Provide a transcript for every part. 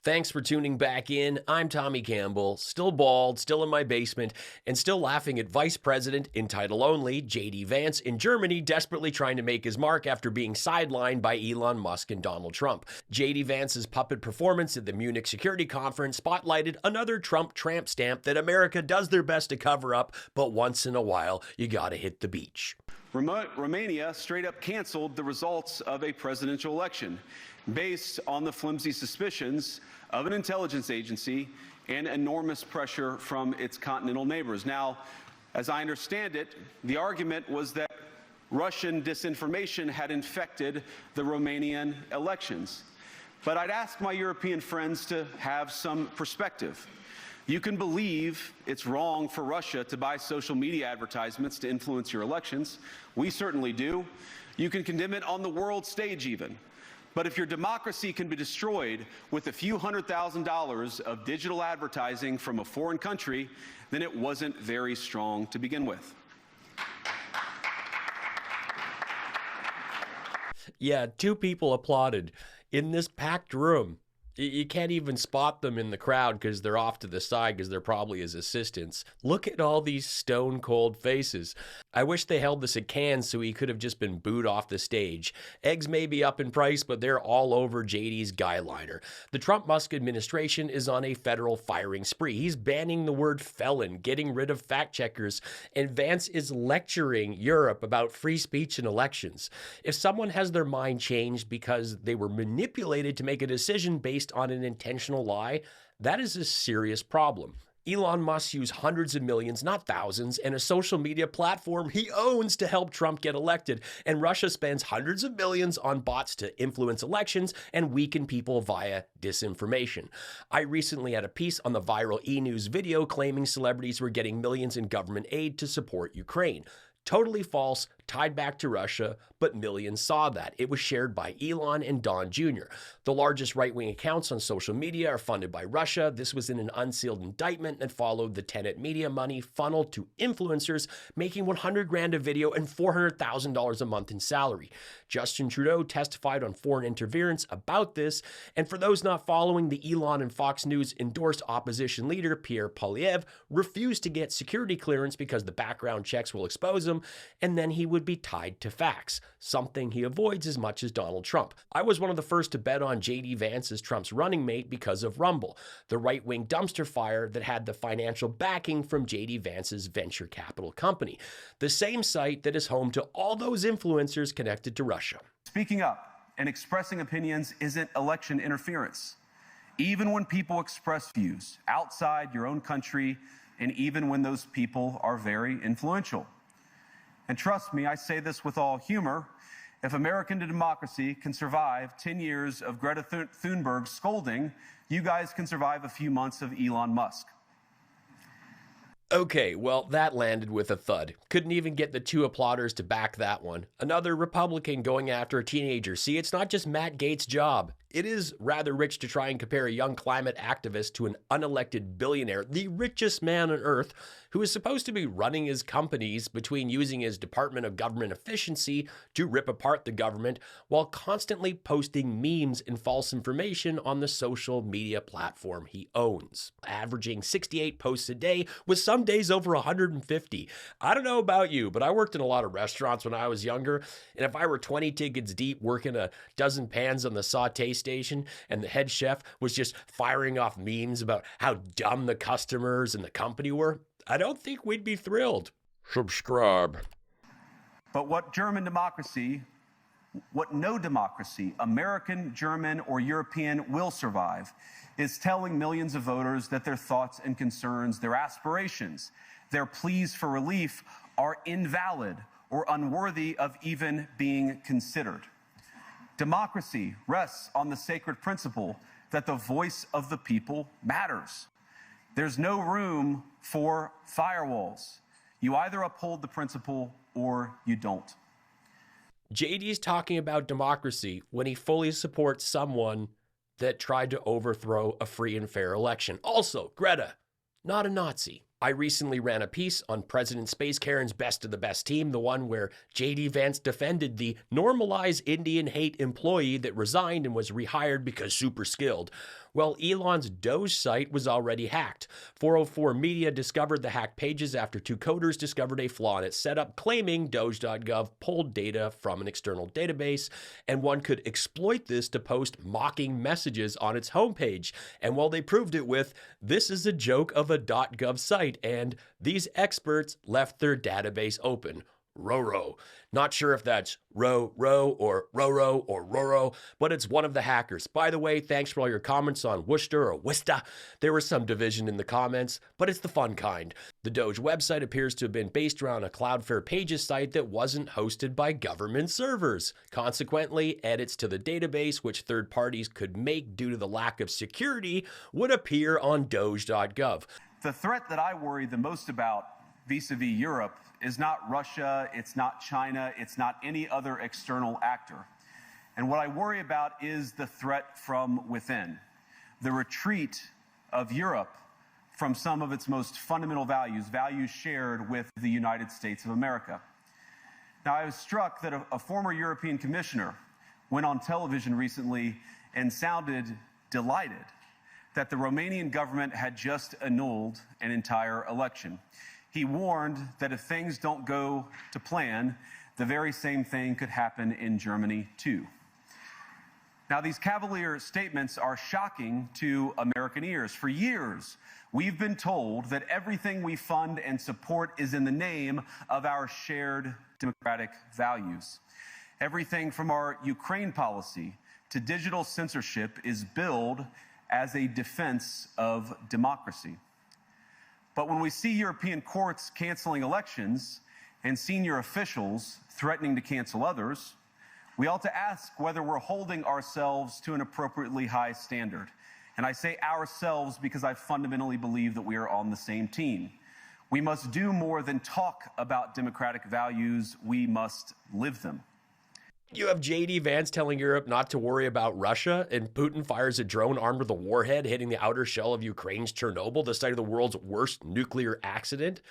Thanks for tuning back in. I'm Tommy Campbell, still bald, still in my basement, and still laughing at Vice President, in title only, J.D. Vance in Germany, desperately trying to make his mark after being sidelined by Elon Musk and Donald Trump. J.D. Vance's puppet performance at the Munich Security Conference spotlighted another Trump tramp stamp that America does their best to cover up, but once in a while, you gotta hit the beach. Romania straight up canceled the results of a presidential election based on the flimsy suspicions of an intelligence agency and enormous pressure from its continental neighbors. Now, as I understand it, the argument was that Russian disinformation had infected the Romanian elections. But I'd ask my European friends to have some perspective. You can believe it's wrong for Russia to buy social media advertisements to influence your elections. We certainly do. You can condemn it on the world stage even. But if your democracy can be destroyed with a few $100,000 of digital advertising from a foreign country, then it wasn't very strong to begin with. Yeah, two people applauded in this packed room. You can't even spot them in the crowd because they're off to the side because they're probably his assistants. Look at all these stone cold faces. I wish they held this at Cannes so he could have just been booed off the stage. Eggs may be up in price, but they're all over JD's guy liner. The Trump-Musk administration is on a federal firing spree. He's banning the word felon, getting rid of fact checkers, and Vance is lecturing Europe about free speech and elections. If someone has their mind changed because they were manipulated to make a decision based on an intentional lie, that is a serious problem. Elon Musk used hundreds of millions, not thousands, and a social media platform he owns to help Trump get elected. And Russia spends hundreds of millions on bots to influence elections and weaken people via disinformation. I recently had a piece on the viral e-news video claiming celebrities were getting millions in government aid to support Ukraine. Totally false, tied back to Russia, but millions saw that. It was shared by Elon and Don Jr. The largest right-wing accounts on social media are funded by Russia. This was in an unsealed indictment that followed the Tenet media money funneled to influencers making $100,000 a video and $400,000 a month in salary. Justin Trudeau testified on foreign interference about this, and for those not following, the Elon and Fox News endorsed opposition leader Pierre Poilievre refused to get security clearance because the background checks will expose him, and then he would be tied to facts, something he avoids as much as Donald Trump. I was one of the first to bet on J.D. Vance as Trump's running mate because of Rumble, the right-wing dumpster fire that had the financial backing from J.D. Vance's venture capital company, the same site that is home to all those influencers connected to Russia. Speaking up and expressing opinions isn't election interference. Even when people express views outside your own country, and even when those people are very influential. And trust me, I say this with all humor, if American democracy can survive 10 years of Greta Thunberg scolding, you guys can survive a few months of Elon Musk. Okay, well, that landed with a thud. Couldn't even get the two applauders to back that one. Another Republican going after a teenager. See, it's not just Matt Gaetz' job. It is rather rich to try and compare a young climate activist to an unelected billionaire, the richest man on earth, who is supposed to be running his companies between using his Department of Government Efficiency to rip apart the government while constantly posting memes and false information on the social media platform he owns, averaging 68 posts a day with some days over 150. I don't know about you, but I worked in a lot of restaurants when I was younger, and if I were 20 tickets deep working a dozen pans on the saute station and the head chef was just firing off memes about how dumb the customers and the company were, I don't think we'd be thrilled. Subscribe. But what no democracy, American, German, or European, will survive is telling millions of voters that their thoughts and concerns, their aspirations, their pleas for relief are invalid or unworthy of even being considered. Democracy rests on the sacred principle that the voice of the people matters. There's no room for firewalls. You either uphold the principle or you don't. JD's talking about democracy when he fully supports someone that tried to overthrow a free and fair election. Also, Greta, not a Nazi. I recently ran a piece on President Space Karen's Best of the Best team, the one where J.D. Vance defended the normalized Indian hate employee that resigned and was rehired because super skilled. Well, Elon's Doge site was already hacked. 404 Media discovered the hacked pages after two coders discovered a flaw in its setup, claiming Doge.gov pulled data from an external database, and one could exploit this to post mocking messages on its homepage. And while they proved it with, "This is a joke of a .gov site," and "These experts left their database open." Roro. Not sure if that's Roro or Roro, but it's one of the hackers. By the way, thanks for all your comments on Worcester or Worcester. There was some division in the comments, but it's the fun kind. The Doge website appears to have been based around a Cloudflare Pages site that wasn't hosted by government servers. Consequently, edits to the database, which third parties could make due to the lack of security, would appear on Doge.gov. The threat that I worry the most about vis-a-vis Europe is not Russia, it's not China, it's not any other external actor. And what I worry about is the threat from within, the retreat of Europe from some of its most fundamental values, values shared with the United States of America. Now, I was struck that a former European commissioner went on television recently and sounded delighted that the Romanian government had just annulled an entire election. He warned that if things don't go to plan, the very same thing could happen in Germany too. Now, these cavalier statements are shocking to American ears. For years, we've been told that everything we fund and support is in the name of our shared democratic values. Everything from our Ukraine policy to digital censorship is billed as a defense of democracy. But when we see European courts canceling elections and senior officials threatening to cancel others, we ought to ask whether we're holding ourselves to an appropriately high standard. And I say ourselves because I fundamentally believe that we are on the same team. We must do more than talk about democratic values, we must live them. You have JD Vance telling Europe not to worry about Russia, and Putin fires a drone armed with a warhead hitting the outer shell of Ukraine's Chernobyl, the site of the world's worst nuclear accident.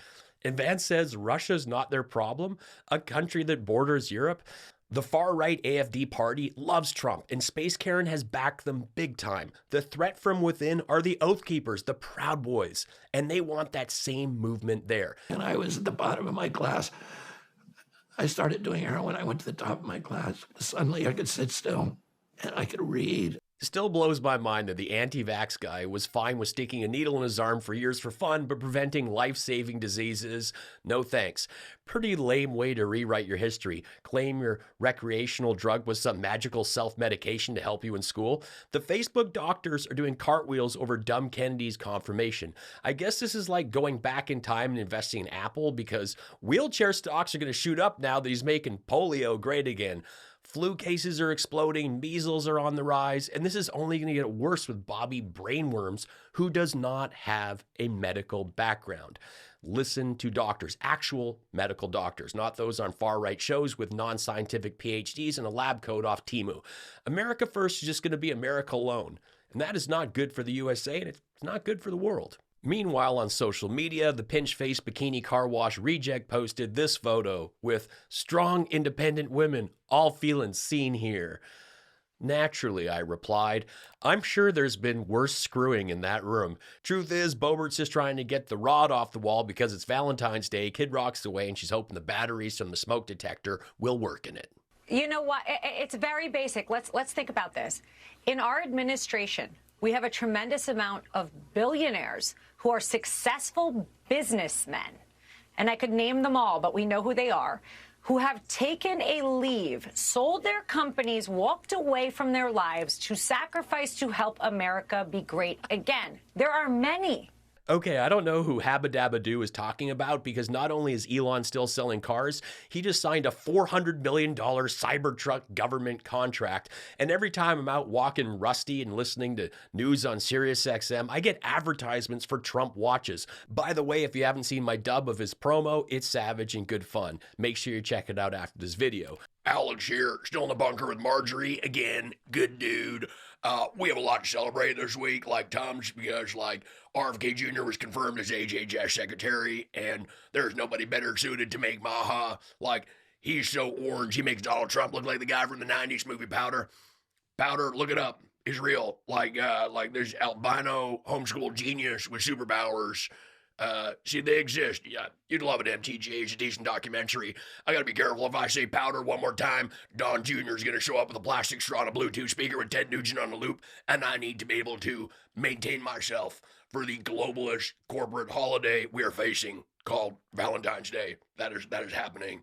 And Vance says Russia's not their problem, a country that borders Europe. The far-right AfD party loves Trump, and Space Karen has backed them big time. The threat from within are the Oath Keepers, the Proud Boys, and they want that same movement there. And I was at the bottom of my class. I started doing heroin. I went to the top of my class. Suddenly I could sit still and I could read. Still blows my mind that the anti-vax guy was fine with sticking a needle in his arm for years for fun, but preventing life-saving diseases, no thanks. Pretty lame way to rewrite your history. Claim your recreational drug was some magical self-medication to help you in school. The Facebook doctors are doing cartwheels over dumb Kennedy's confirmation. I guess this is like going back in time and investing in Apple, because wheelchair stocks are going to shoot up now that he's making polio great again. Flu cases are exploding, measles are on the rise, and this is only going to get worse with Bobby Brainworms, who does not have a medical background. Listen to doctors, actual medical doctors, not those on far-right shows with non-scientific PhDs and a lab coat off Temu. America First is just going to be America alone, and that is not good for the USA, and it's not good for the world. Meanwhile, on social media, the pinch-faced bikini car wash reject posted this photo with "strong, independent women, all feeling seen here." Naturally, I replied, I'm sure there's been worse screwing in that room. Truth is, Boebert's just trying to get the rod off the wall because it's Valentine's Day, Kid Rock's away, and she's hoping the batteries from the smoke detector will work in it. You know what? It's very basic. Let's think about this. In our administration, we have a tremendous amount of billionaires who are successful businessmen, and I could name them all, but we know who they are, who have taken a leave, sold their companies, walked away from their lives to sacrifice to help America be great again. There are many. Okay, I don't know who Habba-Dabba-Doo is talking about, because not only is Elon still selling cars, he just signed a $400 million Cybertruck government contract. And every time I'm out walking Rusty and listening to news on SiriusXM, I get advertisements for Trump watches. By the way, if you haven't seen my dub of his promo, it's savage and good fun. Make sure you check it out after this video. Alex here, still in the bunker with Marjorie again. Good dude. We have a lot to celebrate this week, like Tom's, because RFK Jr. was confirmed as HHS secretary, and there's nobody better suited to make maha. He's so orange, he makes Donald Trump look like the guy from the 90s movie Powder. Powder, look it up. is real. Like there's albino homeschool genius with superpowers. See, they exist. Yeah, you'd love it, MTG. It's a decent documentary. I gotta be careful if I say powder one more time. Don Jr. is gonna show up with a plastic straw and a Bluetooth speaker with Ted Nugent on the loop, and I need to be able to maintain myself for the globalist corporate holiday we are facing called Valentine's Day. That is happening.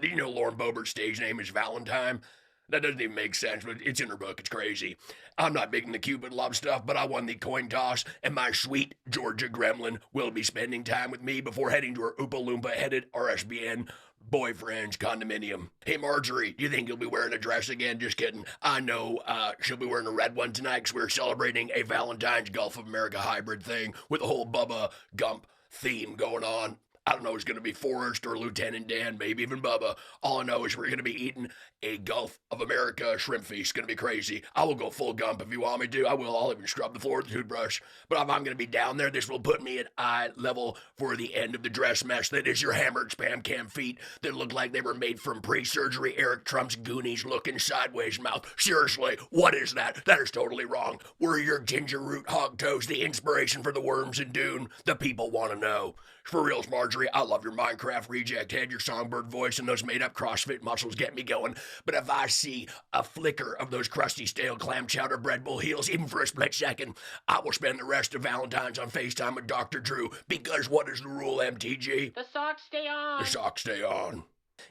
Did you know Lauren Boebert's stage name is Valentine? That doesn't even make sense, but it's in her book. It's crazy. I'm not big in the Cupid love stuff, but I won the coin toss, and my sweet Georgia gremlin will be spending time with me before heading to her Oompa Loompa-headed RSBN boyfriend's condominium. Hey, Marjorie, do you think you'll be wearing a dress again? Just kidding. I know she'll be wearing a red one tonight because we're celebrating a Valentine's Gulf of America hybrid thing with the whole Bubba Gump theme going on. I don't know if it's going to be Forrest or Lieutenant Dan, maybe even Bubba. All I know is we're going to be eating a Gulf of America shrimp feast. It's going to be crazy. I will go full Gump if you want me to. I will. I'll even scrub the floor with a toothbrush. But if I'm going to be down there, this will put me at eye level for the end of the dress mess that is your hammered spam cam feet that look like they were made from pre-surgery Eric Trump's Goonies looking sideways mouth. Seriously, what is that? That is totally wrong. Were your ginger root hog toes the inspiration for the worms in Dune? The people want to know. For reals, Marjorie, I love your Minecraft reject head, your songbird voice, and those made-up CrossFit muscles get me going. But if I see a flicker of those crusty, stale clam chowder bread bull heels, even for a split second, I will spend the rest of Valentine's on FaceTime with Dr. Drew. Because what is the rule, MTG? The socks stay on. The socks stay on.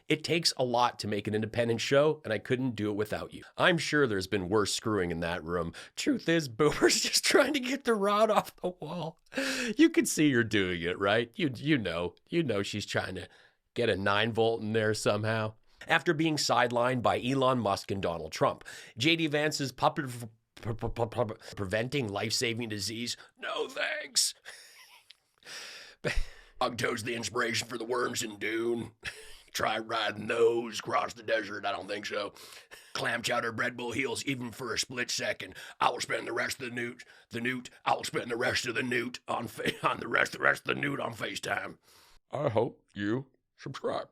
It takes a lot to make an independent show, and I couldn't do it without you. I'm sure there's been worse screwing in that room. Truth is, Boomer's just trying to get the rod off the wall. You can see you're doing it, right? You know she's trying to get a 9-volt in there somehow. After being sidelined by Elon Musk and Donald Trump, J.D. Vance's puppet preventing life-saving disease. No thanks. Hog toes the inspiration for the worms in Dune. Try riding those across the desert. I don't think so. Clam chowder bread bull heels, even for a split second. I will spend the rest of the newt. I will spend the rest of the newt on the rest of the newt on FaceTime. I hope you subscribe.